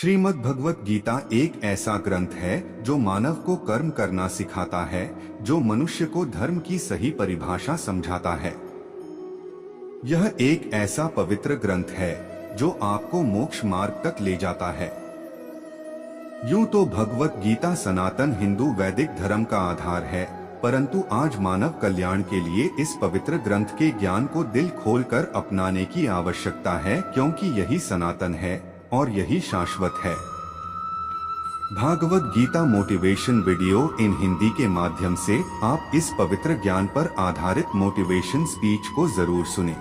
श्रीमद् भगवत गीता एक ऐसा ग्रंथ है जो मानव को कर्म करना सिखाता है, जो मनुष्य को धर्म की सही परिभाषा समझाता है। यह एक ऐसा पवित्र ग्रंथ है जो आपको मोक्ष मार्ग तक ले जाता है। यूं तो भगवत गीता सनातन हिंदू वैदिक धर्म का आधार है, परंतु आज मानव कल्याण के लिए इस पवित्र ग्रंथ के ज्ञान को दिल खोलकर अपनाने की आवश्यकता है, क्योंकि यही सनातन है और यही शाश्वत है। Bhagavad Gita motivation video in Hindi के माध्यम से आप इस पवित्र ज्ञान पर आधारित मोटिवेशन स्पीच को जरूर सुनें।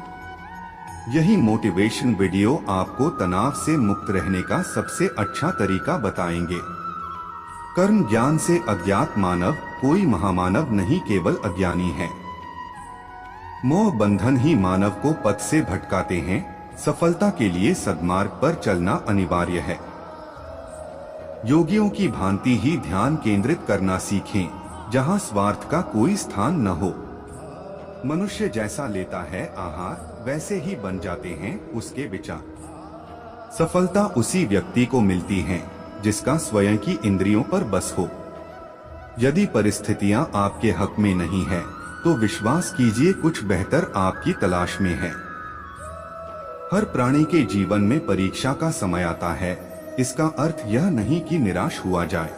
यही मोटिवेशन वीडियो आपको तनाव से मुक्त रहने का सबसे अच्छा तरीका बताएंगे। कर्म ज्ञान से अज्ञात मानव कोई महामानव नहीं, केवल अज्ञानी है। मोह बंधन ही मानव को पथ से भटकाते हैं। सफलता के लिए सद्मार्ग पर चलना अनिवार्य है। योगियों की भांति ही ध्यान केंद्रित करना सीखें, जहां स्वार्थ का कोई स्थान न हो। मनुष्य जैसा लेता है आहार, वैसे ही बन जाते हैं उसके विचार। सफलता उसी व्यक्ति को मिलती है जिसका स्वयं की इंद्रियों पर बस हो। यदि परिस्थितियां आपके हक में नहीं है, तो विश्वास कीजिए कुछ बेहतर आपकी तलाश में है। हर प्राणी के जीवन में परीक्षा का समय आता है। इसका अर्थ यह नहीं कि निराश हुआ जाए।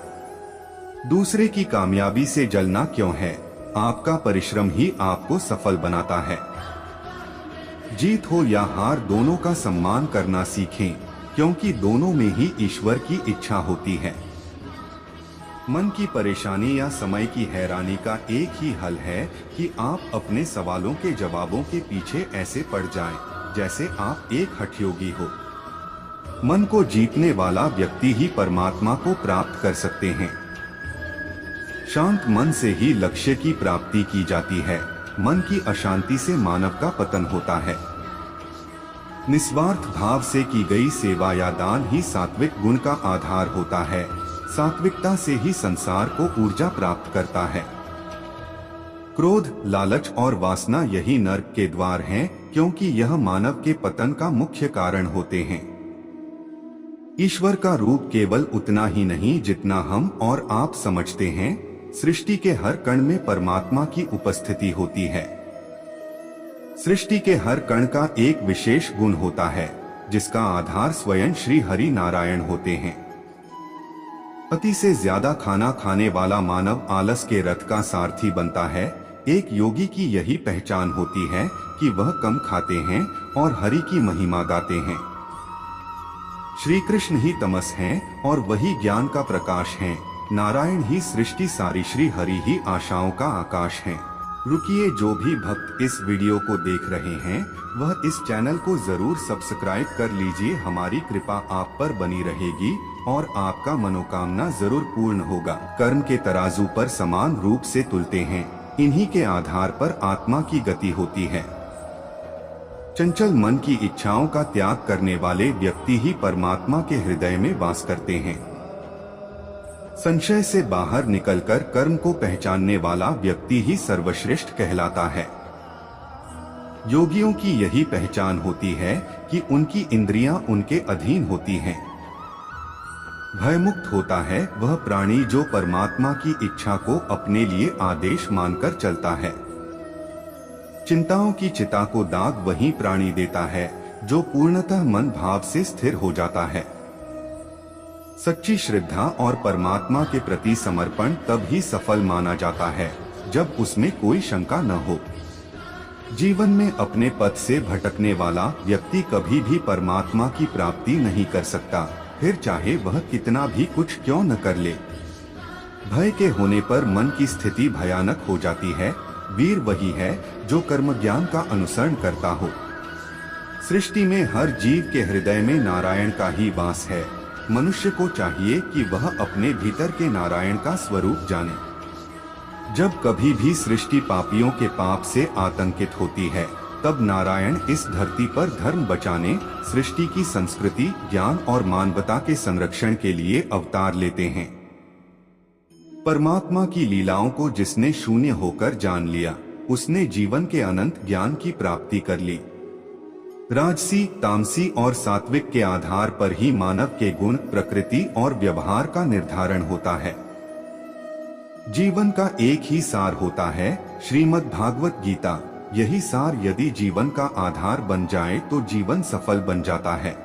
दूसरे की कामयाबी से जलना क्यों है? आपका परिश्रम ही आपको सफल बनाता है। जीत हो या हार, दोनों का सम्मान करना सीखें, क्योंकि दोनों में ही ईश्वर की इच्छा होती है। मन की परेशानी या समय की हैरानी का एक ही हल है कि आप अपने सवालों के जवाबों के पीछे ऐसे पड़ जाएं, जैसे आप एक हठयोगी हो। मन को जीतने वाला व्यक्ति ही परमात्मा को प्राप्त कर सकते हैं। शांत मन से ही लक्ष्य की प्राप्ति की जाती है। मन की अशांति से मानव का पतन होता है। निस्वार्थ भाव से की गई सेवा या दान ही सात्विक गुण का आधार होता है। सात्विकता से ही संसार को ऊर्जा प्राप्त करता है। क्रोध, लालच और वासना यही नरक के द्वार हैं, क्योंकि यह मानव के पतन का मुख्य कारण होते हैं। ईश्वर का रूप केवल उतना ही नहीं जितना हम और आप समझते हैं। सृष्टि के हर कण में परमात्मा की उपस्थिति होती है। सृष्टि के हर कण का एक विशेष गुण होता है, जिसका आधार स्वयं श्री हरि नारायण होते हैं। अति से ज्यादा खाना खाने वाला मानव आलस के रथ का सारथी बनता है। एक योगी की यही पहचान होती है कि वह कम खाते हैं और हरि की महिमा गाते हैं। श्री कृष्ण ही तमस हैं और वही ज्ञान का प्रकाश हैं। नारायण ही सृष्टि सारी, श्री हरि ही आशाओं का आकाश हैं। रुकिए, जो भी भक्त इस वीडियो को देख रहे हैं वह इस चैनल को जरूर सब्सक्राइब कर लीजिए। हमारी कृपा आप पर बनी रहेगी और आपका मनोकामना जरूर पूर्ण होगा। कर्म के तराजू पर समान रूप से तुलते हैं। इन्हीं के आधार पर आत्मा की गति होती है। चंचल मन की इच्छाओं का त्याग करने वाले व्यक्ति ही परमात्मा के हृदय में वास करते हैं। संशय से बाहर निकलकर कर्म को पहचानने वाला व्यक्ति ही सर्वश्रेष्ठ कहलाता है। योगियों की यही पहचान होती है कि उनकी इंद्रियां उनके अधीन होती हैं। भयमुक्त होता है वह प्राणी जो परमात्मा की इच्छा को अपने लिए आदेश मानकर चलता है। चिंताओं की चिता को दाग वही प्राणी देता है जो पूर्णतः मन भाव से स्थिर हो जाता है। सच्ची श्रद्धा और परमात्मा के प्रति समर्पण तब ही सफल माना जाता है जब उसमें कोई शंका न हो। जीवन में अपने पथ से भटकने वाला व्यक्ति कभी भी परमात्मा की प्राप्ति नहीं कर सकता, फिर चाहे वह कितना भी कुछ क्यों न कर ले। भय के होने पर मन की स्थिति भयानक हो जाती है। वीर वही है जो कर्म ज्ञान का अनुसरण करता हो। सृष्टि में हर जीव के हृदय में नारायण का ही वास है। मनुष्य को चाहिए कि वह अपने भीतर के नारायण का स्वरूप जाने। जब कभी भी सृष्टि पापियों के पाप से आतंकित होती है, तब नारायण इस धरती पर धर्म बचाने, सृष्टि की संस्कृति, ज्ञान और मानवता के संरक्षण के लिए अवतार लेते हैं। परमात्मा की लीलाओं को जिसने शून्य होकर जान लिया, उसने जीवन के अनंत ज्ञान की प्राप्ति कर ली। राजसी, तामसी और सात्विक के आधार पर ही मानव के गुण, प्रकृति और व्यवहार का निर्धारण होता है। जीवन का एक ही सार होता है, श्रीमद् भागवत गीता। यही सार यदि जीवन का आधार बन जाए तो जीवन सफल बन जाता है।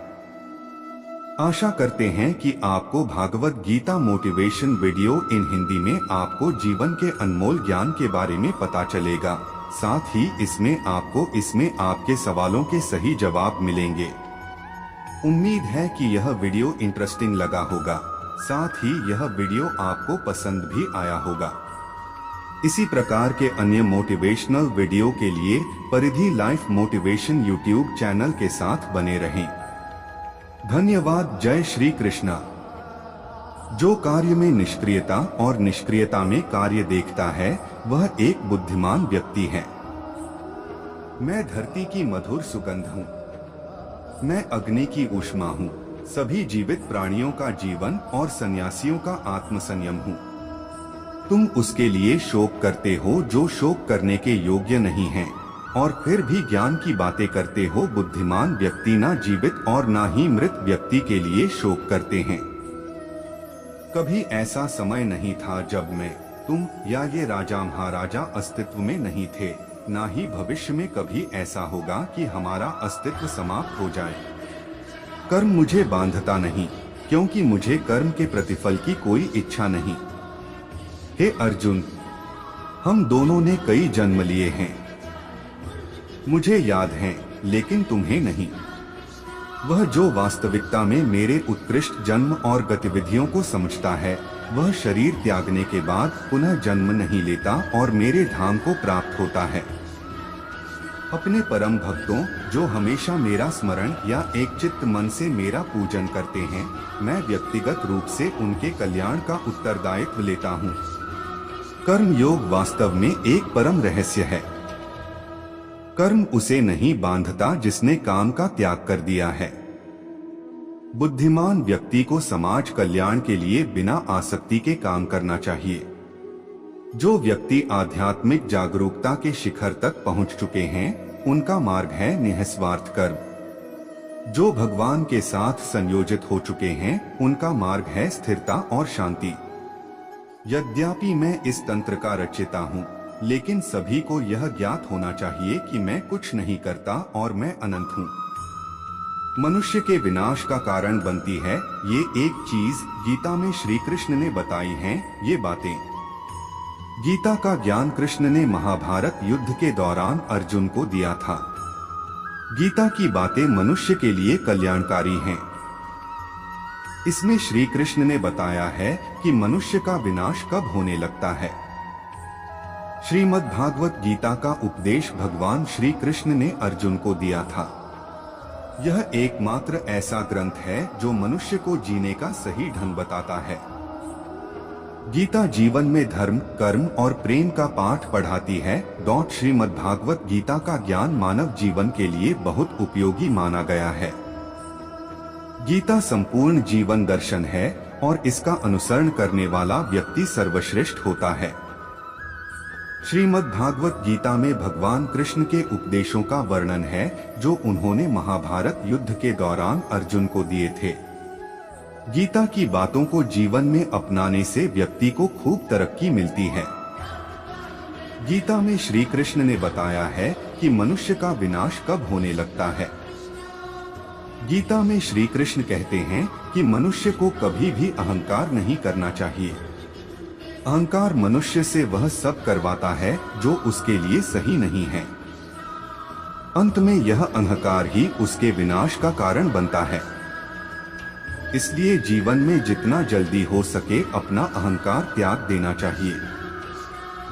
आशा करते हैं कि आपको Bhagavad Gita motivation video in Hindi में आपको जीवन के अनमोल ज्ञान के बारे में पता चलेगा। साथ ही इसमें आपके सवालों के सही जवाब मिलेंगे। उम्मीद है कि यह वीडियो इंटरेस्टिंग लगा होगा। साथ ही यह वीडियो आपको पसंद भी आया होगा। इसी प्रकार के अन्य मोटिवेशनल वीडियो के लिए परिधि लाइफ मोटिवेशन यूट्यूब चैनल के साथ बने रहें। धन्यवाद। जय श्री कृष्णा। जो कार्य में निष्क्रियता और निष्क्रियता में कार्य देखता है वह एक बुद्धिमान व्यक्ति है। मैं धरती की मधुर सुगंध हूँ, मैं अग्नि की ऊष्मा हूँ, सभी जीवित प्राणियों का जीवन और सन्यासियों का आत्मसंयम हूँ। तुम उसके लिए शोक करते हो जो शोक करने के योग्य नहीं है, और फिर भी ज्ञान की बातें करते हो। बुद्धिमान व्यक्ति ना जीवित और ना ही मृत व्यक्ति के लिए शोक करते हैं। कभी ऐसा समय नहीं था जब मैं, तुम या ये राजा महाराजा अस्तित्व में नहीं थे। ना ही भविष्य में कभी ऐसा होगा कि हमारा अस्तित्व समाप्त हो जाए। कर्म मुझे बांधता नहीं, क्योंकि मुझे कर्म के प्रतिफल की कोई इच्छा नहीं। हे अर्जुन, हम दोनों ने कई जन्म लिए हैं। मुझे याद है, लेकिन तुम्हें नहीं। वह जो वास्तविकता में मेरे उत्कृष्ट जन्म और गतिविधियों को समझता है, वह शरीर त्यागने के बाद पुनः जन्म नहीं लेता और मेरे धाम को प्राप्त होता है। अपने परम भक्तों जो हमेशा मेरा स्मरण या एक चित्त मन से मेरा पूजन करते हैं, मैं व्यक्तिगत रूप से उनके कल्याण का उत्तरदायित्व लेता हूँ। कर्म योग वास्तव में एक परम रहस्य है। कर्म उसे नहीं बांधता जिसने काम का त्याग कर दिया है। बुद्धिमान व्यक्ति को समाज कल्याण के लिए बिना आसक्ति के काम करना चाहिए। जो व्यक्ति आध्यात्मिक जागरूकता के शिखर तक पहुंच चुके हैं, उनका मार्ग है निस्वार्थ कर्म। जो भगवान के साथ संयोजित हो चुके हैं, उनका मार्ग है स्थिरता और शांति। यद्यपि मैं इस तंत्र का रचयिता हूँ, लेकिन सभी को यह ज्ञात होना चाहिए कि मैं कुछ नहीं करता और मैं अनंत हूँ। मनुष्य के विनाश का कारण बनती है ये एक चीज। गीता में श्री कृष्ण ने बताई हैं ये बातें। गीता का ज्ञान कृष्ण ने महाभारत युद्ध के दौरान अर्जुन को दिया था। गीता की बातें मनुष्य के लिए कल्याणकारी हैं। इसमें श्री कृष्ण ने बताया है कि मनुष्य का विनाश कब होने लगता है। श्रीमद् भागवत गीता का उपदेश भगवान श्री कृष्ण ने अर्जुन को दिया था। यह एकमात्र ऐसा ग्रंथ है जो मनुष्य को जीने का सही ढंग बताता है। गीता जीवन में धर्म, कर्म और प्रेम का पाठ पढ़ाती है। श्रीमद् भागवत गीता का ज्ञान मानव जीवन के लिए बहुत उपयोगी माना गया है। गीता संपूर्ण जीवन दर्शन है और इसका अनुसरण करने वाला व्यक्ति सर्वश्रेष्ठ होता है। श्रीमद् भागवत गीता में भगवान कृष्ण के उपदेशों का वर्णन है जो उन्होंने महाभारत युद्ध के दौरान अर्जुन को दिए थे। गीता की बातों को जीवन में अपनाने से व्यक्ति को खूब तरक्की मिलती है। गीता में श्री कृष्ण ने बताया है कि मनुष्य का विनाश कब होने लगता है। गीता में श्री कृष्ण कहते हैं कि मनुष्य को कभी भी अहंकार नहीं करना चाहिए। अहंकार मनुष्य से वह सब करवाता है जो उसके लिए सही नहीं है। अंत में यह अहंकार ही उसके विनाश का कारण बनता है। इसलिए जीवन में जितना जल्दी हो सके अपना अहंकार त्याग देना चाहिए।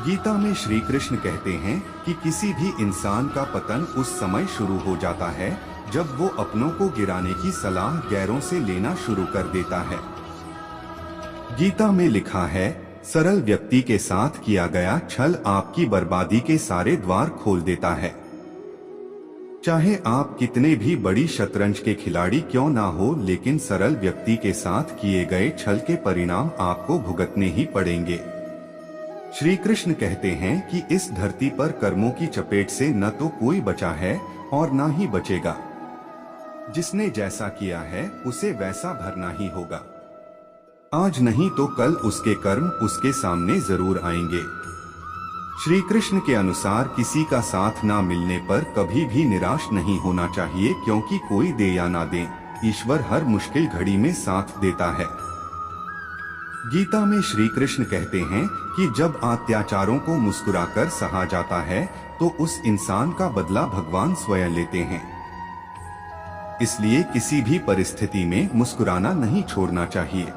गीता में श्री कृष्ण कहते हैं कि किसी भी इंसान का पतन उस समय शुरू हो जाता है जब वो अपनों को गिराने की सलाह गैरों से लेना शुरू कर देता है। गीता में लिखा है, सरल व्यक्ति के साथ किया गया छल आपकी बर्बादी के सारे द्वार खोल देता है। चाहे आप कितने भी बड़ी शतरंज के खिलाड़ी क्यों ना हो, लेकिन सरल व्यक्ति के साथ किए गए छल के परिणाम आपको भुगतने ही पड़ेंगे। श्री कृष्ण कहते हैं कि इस धरती पर कर्मों की चपेट से न तो कोई बचा है और ना ही बचेगा। जिसने जैसा किया है उसे वैसा भरना ही होगा। आज नहीं तो कल उसके कर्म उसके सामने जरूर आएंगे। श्री कृष्ण के अनुसार किसी का साथ ना मिलने पर कभी भी निराश नहीं होना चाहिए, क्योंकि कोई दे या ना दे, ईश्वर हर मुश्किल घड़ी में साथ देता है। गीता में श्री कृष्ण कहते हैं कि जब अत्याचारों को मुस्कुराकर सहा जाता है तो उस इंसान का बदला भगवान स्वयं लेते हैं। इसलिए किसी भी परिस्थिति में मुस्कुराना नहीं छोड़ना चाहिए।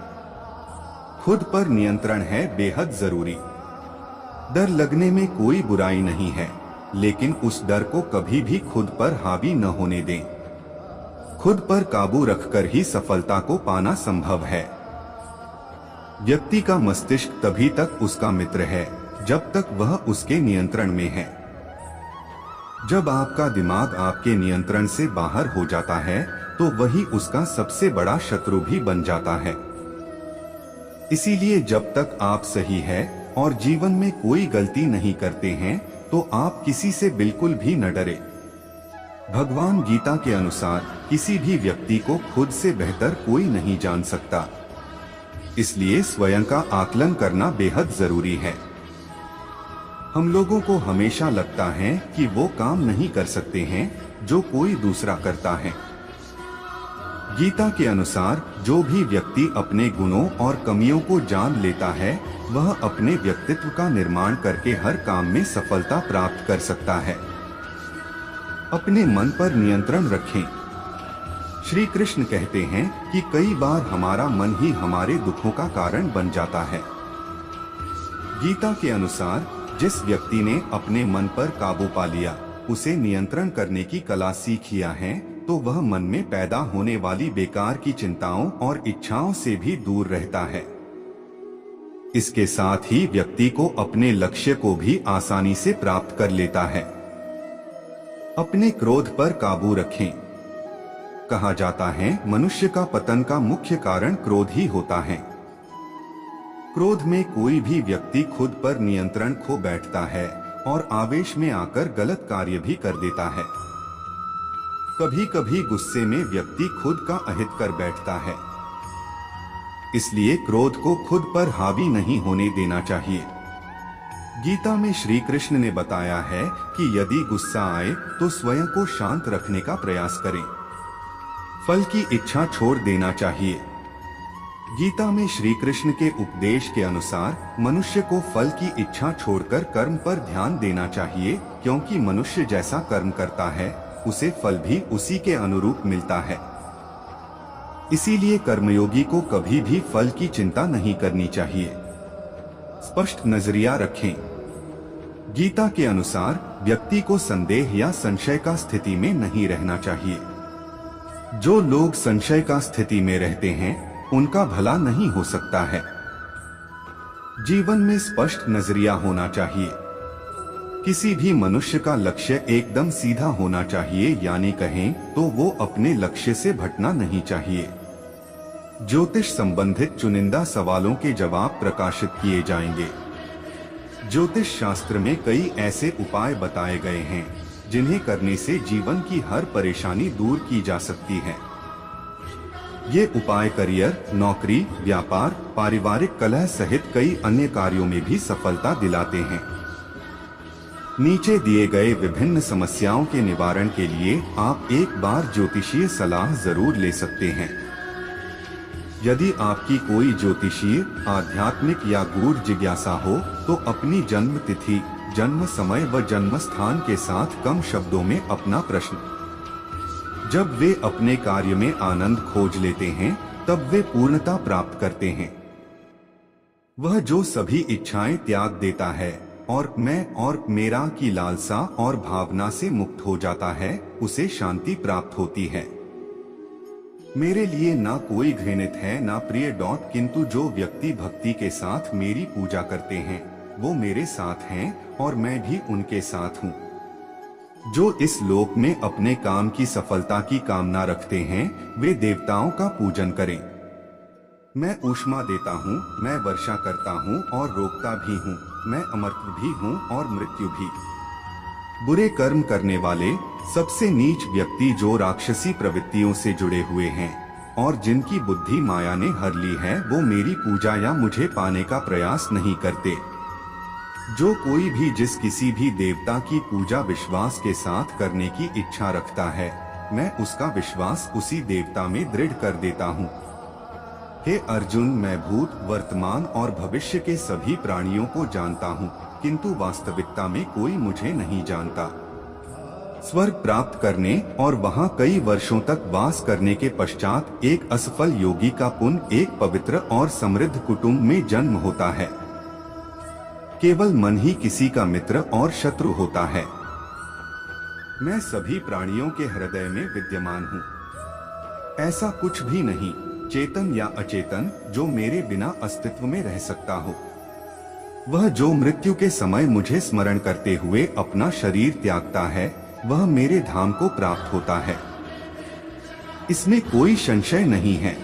खुद पर नियंत्रण है बेहद जरूरी। डर लगने में कोई बुराई नहीं है, लेकिन उस डर को कभी भी खुद पर हावी न होने दें। खुद पर काबू रखकर ही सफलता को पाना संभव है। व्यक्ति का मस्तिष्क तभी तक उसका मित्र है जब तक वह उसके नियंत्रण में है। जब आपका दिमाग आपके नियंत्रण से बाहर हो जाता है तो वही उसका सबसे बड़ा शत्रु भी बन जाता है। इसीलिए जब तक आप सही है और जीवन में कोई गलती नहीं करते हैं तो आप किसी से बिल्कुल भी न डरे। भगवान गीता के अनुसार किसी भी व्यक्ति को खुद से बेहतर कोई नहीं जान सकता। इसलिए स्वयं का आकलन करना बेहद जरूरी है। हम लोगों को हमेशा लगता है कि वो काम नहीं कर सकते हैं जो कोई दूसरा करता है। गीता के अनुसार जो भी व्यक्ति अपने गुणों और कमियों को जान लेता है वह अपने व्यक्तित्व का निर्माण करके हर काम में सफलता प्राप्त कर सकता है। अपने मन पर नियंत्रण रखें। श्री कृष्ण कहते हैं कि कई बार हमारा मन ही हमारे दुखों का कारण बन जाता है। गीता के अनुसार जिस व्यक्ति ने अपने मन पर काबू पा लिया, उसे नियंत्रण करने की कला सीख लिया है, तो वह मन में पैदा होने वाली बेकार की चिंताओं और इच्छाओं से भी दूर रहता है। इसके साथ ही व्यक्ति को अपने लक्ष्य को भी आसानी से प्राप्त कर लेता है। अपने क्रोध पर काबू रखें। कहा जाता है मनुष्य का पतन का मुख्य कारण क्रोध ही होता है। क्रोध में कोई भी व्यक्ति खुद पर नियंत्रण खो बैठता है और आवेश में आकर गलत कार्य भी कर देता है। कभी कभी गुस्से में व्यक्ति खुद का अहित कर बैठता है। इसलिए क्रोध को खुद पर हावी नहीं होने देना चाहिए। गीता में श्री कृष्ण ने बताया है कि यदि गुस्सा आए तो स्वयं को शांत रखने का प्रयास करें। फल की इच्छा छोड़ देना चाहिए। गीता में श्री कृष्ण के उपदेश के अनुसार मनुष्य को फल की इच्छा छोड़कर कर्म पर ध्यान देना चाहिए, क्योंकि मनुष्य जैसा कर्म करता है उसे फल भी उसी के अनुरूप मिलता है। इसीलिए कर्मयोगी को कभी भी फल की चिंता नहीं करनी चाहिए। स्पष्ट नजरिया रखें। गीता के अनुसार व्यक्ति को संदेह या संशय का स्थिति में नहीं रहना चाहिए। जो लोग संशय का स्थिति में रहते हैं उनका भला नहीं हो सकता है। जीवन में स्पष्ट नजरिया होना चाहिए। किसी भी मनुष्य का लक्ष्य एकदम सीधा होना चाहिए, यानी कहें तो वो अपने लक्ष्य से भटकना नहीं चाहिए। ज्योतिष संबंधित चुनिंदा सवालों के जवाब प्रकाशित किए जाएंगे। ज्योतिष शास्त्र में कई ऐसे उपाय बताए गए हैं जिन्हें करने से जीवन की हर परेशानी दूर की जा सकती है। ये उपाय करियर, नौकरी, व्यापार, पारिवारिक कलह सहित कई अन्य कार्यों में भी सफलता दिलाते हैं। नीचे दिए गए विभिन्न समस्याओं के निवारण के लिए आप एक बार ज्योतिषीय सलाह जरूर ले सकते हैं। यदि आपकी कोई ज्योतिषीय, आध्यात्मिक या गूढ़ जिज्ञासा हो तो अपनी जन्म तिथि, जन्म समय व जन्म स्थान के साथ कम शब्दों में अपना प्रश्न। जब वे अपने कार्य में आनंद खोज लेते हैं तब वे पूर्णता प्राप्त करते हैं। वह जो सभी इच्छाएं त्याग देता है और मैं और मेरा की लालसा और भावना से मुक्त हो जाता है, उसे शांति प्राप्त होती है। मेरे लिए ना कोई घृणित है ना प्रिय किंतु जो व्यक्ति भक्ति के साथ मेरी पूजा करते हैं वो मेरे साथ हैं और मैं भी उनके साथ हूँ। जो इस लोक में अपने काम की सफलता की कामना रखते हैं वे देवताओं का पूजन करें। मैं ऊष्मा देता हूँ, मैं वर्षा करता हूँ और रोकता भी हूँ, मैं अमरत्व भी हूँ और मृत्यु भी। बुरे कर्म करने वाले, सबसे नीच व्यक्ति जो राक्षसी प्रवृत्तियों से जुड़े हुए हैं और जिनकी बुद्धि माया ने हर ली है, वो मेरी पूजा या मुझे पाने का प्रयास नहीं करते। जो कोई भी जिस किसी भी देवता की पूजा विश्वास के साथ करने की इच्छा रखता है, मैं उसका विश्वास उसी देवता में दृढ़ कर देता हूँ। हे अर्जुन, मैं भूत, वर्तमान और भविष्य के सभी प्राणियों को जानता हूँ, किंतु वास्तविकता में कोई मुझे नहीं जानता। स्वर्ग प्राप्त करने और वहाँ कई वर्षों तक वास करने के पश्चात एक असफल योगी का पुण्य एक पवित्र और समृद्ध कुटुंब में जन्म होता है। केवल मन ही किसी का मित्र और शत्रु होता है। मैं सभी प्राणियों के हृदय में विद्यमान हूँ। ऐसा कुछ भी नहीं, चेतन या अचेतन, जो मेरे बिना अस्तित्व में रह सकता हो। वह जो मृत्यु के समय मुझे स्मरण करते हुए अपना शरीर त्यागता है, वह मेरे धाम को प्राप्त होता है। इसमें कोई संशय नहीं है।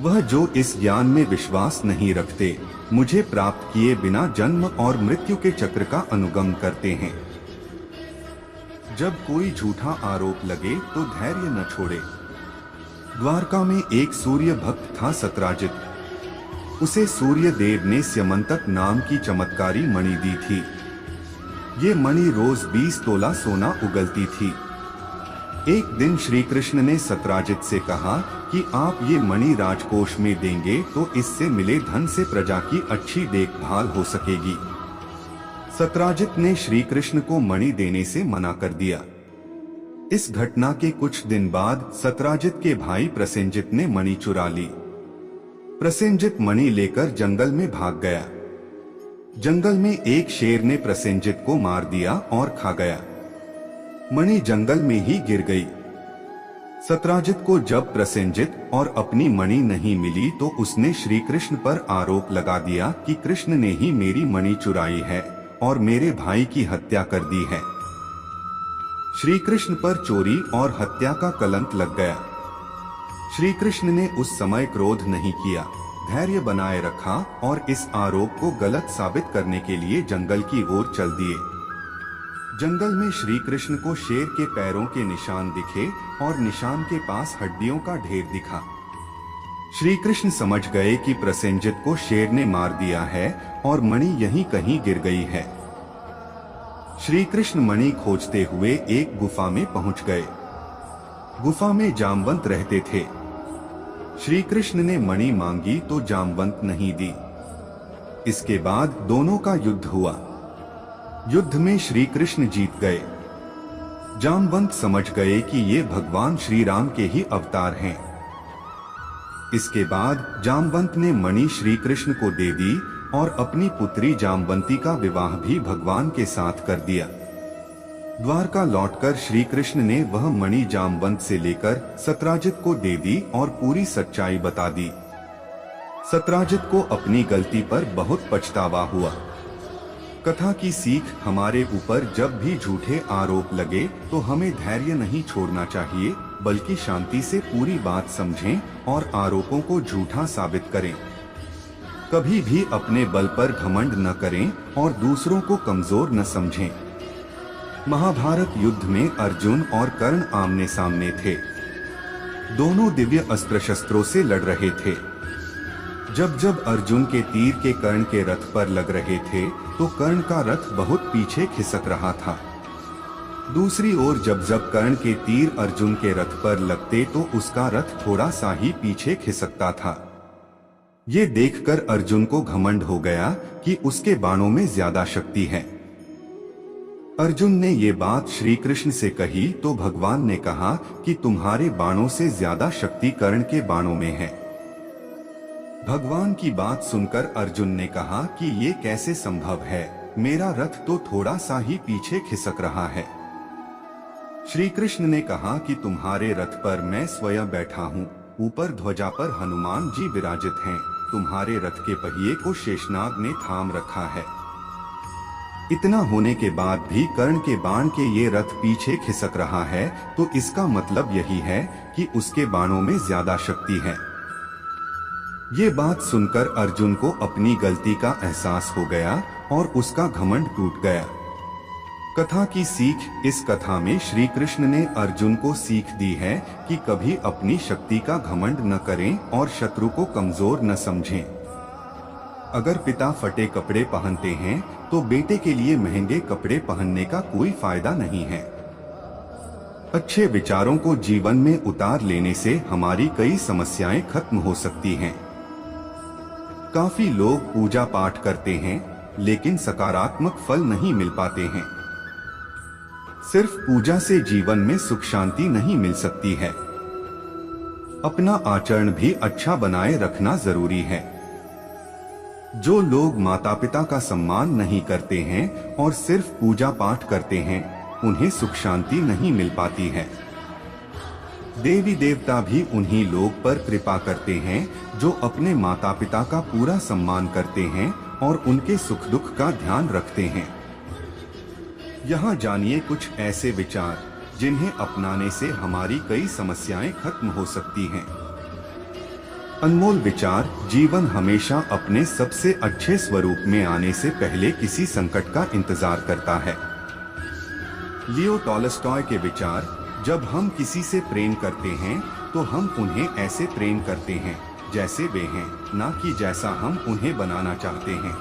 वह जो इस ज्ञान में विश्वास नहीं रखते, मुझे प्राप्त किए बिना जन्म और मृत्यु के चक्र का अनुगम करते हैं। जब कोई झूठा आरोप लगे तो धैर्य न छोड़े। द्वारका में एक सूर्य भक्त था, सत्राजित। उसे सूर्य देव ने स्यमंतक नाम की चमत्कारी मणि दी थी। ये मणि रोज 20 तोला सोना उगलती थी। एक दिन श्री कृष्ण ने सत्राजित से कहा कि आप ये मणि राजकोष में देंगे तो इससे मिले धन से प्रजा की अच्छी देखभाल हो सकेगी। सत्राजित ने श्री कृष्ण को मणि देने से मना कर दिया। इस घटना के कुछ दिन बाद सत्राजित के भाई प्रसेनजित ने मणि चुरा ली। प्रसेनजित मणि लेकर जंगल में भाग गया। जंगल में एक शेर ने प्रसेनजित को मार दिया और खा गया। मणि जंगल में ही गिर गई। सत्राजित को जब प्रसेनजित और अपनी मणि नहीं मिली तो उसने श्री कृष्ण पर आरोप लगा दिया कि कृष्ण ने ही मेरी मणि चुराई है और मेरे भाई की हत्या कर दी है। श्री कृष्ण पर चोरी और हत्या का कलंक लग गया। श्री कृष्ण ने उस समय क्रोध नहीं किया, धैर्य बनाए रखा और इस आरोप को गलत साबित करने के लिए जंगल की ओर चल दिए। जंगल में श्री कृष्ण को शेर के पैरों के निशान दिखे और निशान के पास हड्डियों का ढेर दिखा। श्री कृष्ण समझ गए कि प्रसेनजित को शेर ने मार दिया है और मणि यहीं कहीं गिर गई है। श्री कृष्ण मणि खोजते हुए एक गुफा में पहुंच गए। गुफा में जामवंत रहते थे। श्री कृष्ण ने मणि मांगी तो जामवंत नहीं दी। इसके बाद दोनों का युद्ध हुआ। युद्ध में श्री कृष्ण जीत गए। जामवंत समझ गए कि ये भगवान श्री राम के ही अवतार हैं। इसके बाद जामवंत ने मणि श्री कृष्ण को दे दी और अपनी पुत्री जामवंती का विवाह भी भगवान के साथ कर दिया। द्वारका लौटकर श्री कृष्ण ने वह मणि जामवंत से लेकर सत्राजित को दे दी और पूरी सच्चाई बता दी। सत्राजित को अपनी गलती पर बहुत पछतावा हुआ। कथा की सीख हमारे ऊपर जब भी झूठे आरोप लगे तो हमें धैर्य नहीं छोड़ना चाहिए, बल्कि शांति से पूरी बात समझें और आरोपों को झूठा साबित करें। कभी भी अपने बल पर घमंड न करें और दूसरों को कमजोर न समझें। महाभारत युद्ध में अर्जुन और कर्ण आमने सामने थे। दोनों दिव्य अस्त्र शस्त्रों से लड़ रहे थे। जब जब अर्जुन के तीर के कर्ण के रथ पर लग रहे थे तो कर्ण का रथ बहुत पीछे खिसक रहा था। दूसरी ओर जब जब कर्ण के तीर अर्जुन के रथ पर लगते तो उसका रथ थोड़ा सा ही पीछे खिसकता था। ये देखकर अर्जुन को घमंड हो गया कि उसके बाणों में ज्यादा शक्ति है। अर्जुन ने ये बात श्री कृष्ण से कही तो भगवान ने कहा कि तुम्हारे बाणों से ज्यादा शक्ति कर्ण के बाणों में है। भगवान की बात सुनकर अर्जुन ने कहा कि ये कैसे संभव है, मेरा रथ तो थोड़ा सा ही पीछे खिसक रहा है। श्री कृष्ण ने कहा कि तुम्हारे रथ पर मैं स्वयं बैठा हूँ, ऊपर ध्वजा पर हनुमान जी विराजित हैं, तुम्हारे रथ के पहिए को शेषनाग ने थाम रखा है। इतना होने के बाद भी कर्ण के बाण के ये रथ पीछे खिसक रहा है, तो इसका मतलब यही है कि उसके बाणों में ज्यादा शक्ति है। ये बात सुनकर अर्जुन को अपनी गलती का एहसास हो गया और उसका घमंड टूट गया। कथा की सीख। इस कथा में श्री कृष्ण ने अर्जुन को सीख दी है कि कभी अपनी शक्ति का घमंड न करें और शत्रु को कमजोर न समझें। अगर पिता फटे कपड़े पहनते हैं तो बेटे के लिए महंगे कपड़े पहनने का कोई फायदा नहीं है। अच्छे विचारों को जीवन में उतार लेने से हमारी कई समस्याएं खत्म हो सकती हैं। काफी लोग पूजा पाठ करते हैं लेकिन सकारात्मक फल नहीं मिल पाते हैं। सिर्फ पूजा से जीवन में सुख शांति नहीं मिल सकती है। अपना आचरण भी अच्छा बनाए रखना जरूरी है। जो लोग माता पिता का सम्मान नहीं करते हैं और सिर्फ पूजा पाठ करते हैं, उन्हें सुख शांति नहीं मिल पाती है। देवी देवता भी उन्हीं लोग पर कृपा करते हैं जो अपने माता पिता का पूरा सम्मान करते हैं और उनके सुख दुख का ध्यान रखते हैं। यहाँ जानिए कुछ ऐसे विचार जिन्हें अपनाने से हमारी कई समस्याएं खत्म हो सकती हैं। अनमोल विचार। जीवन हमेशा अपने सबसे अच्छे स्वरूप में आने से पहले किसी संकट का इंतजार करता है। लियो टॉलस्टॉय के विचार। जब हम किसी से प्रेम करते हैं तो हम उन्हें ऐसे प्रेम करते हैं जैसे वे हैं, ना कि जैसा हम उन्हें बनाना चाहते हैं।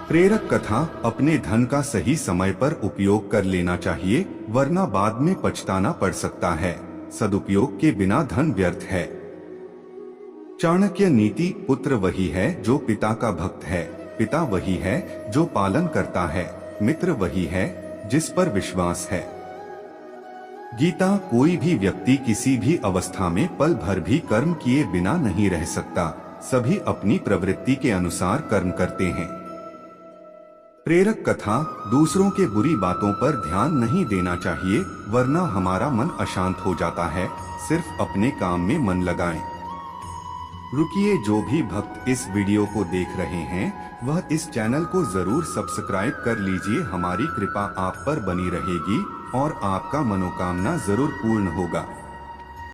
प्रेरक कथा। अपने धन का सही समय पर उपयोग कर लेना चाहिए, वरना बाद में पछताना पड़ सकता है। सदुपयोग के बिना धन व्यर्थ है। चाणक्य नीति। पुत्र वही है जो पिता का भक्त है, पिता वही है जो पालन करता है, मित्र वही है जिस पर विश्वास है। गीता। कोई भी व्यक्ति किसी भी अवस्था में पल भर भी कर्म किए बिना नहीं रह सकता। सभी अपनी प्रवृत्ति के अनुसार कर्म करते हैं। प्रेरक कथा। दूसरों के बुरी बातों पर ध्यान नहीं देना चाहिए, वरना हमारा मन अशांत हो जाता है। सिर्फ अपने काम में मन लगाएं। रुकिए, जो भी भक्त इस वीडियो को देख रहे हैं वह इस चैनल को जरूर सब्सक्राइब कर लीजिए। हमारी कृपा आप पर बनी रहेगी और आपका मनोकामना जरूर पूर्ण होगा।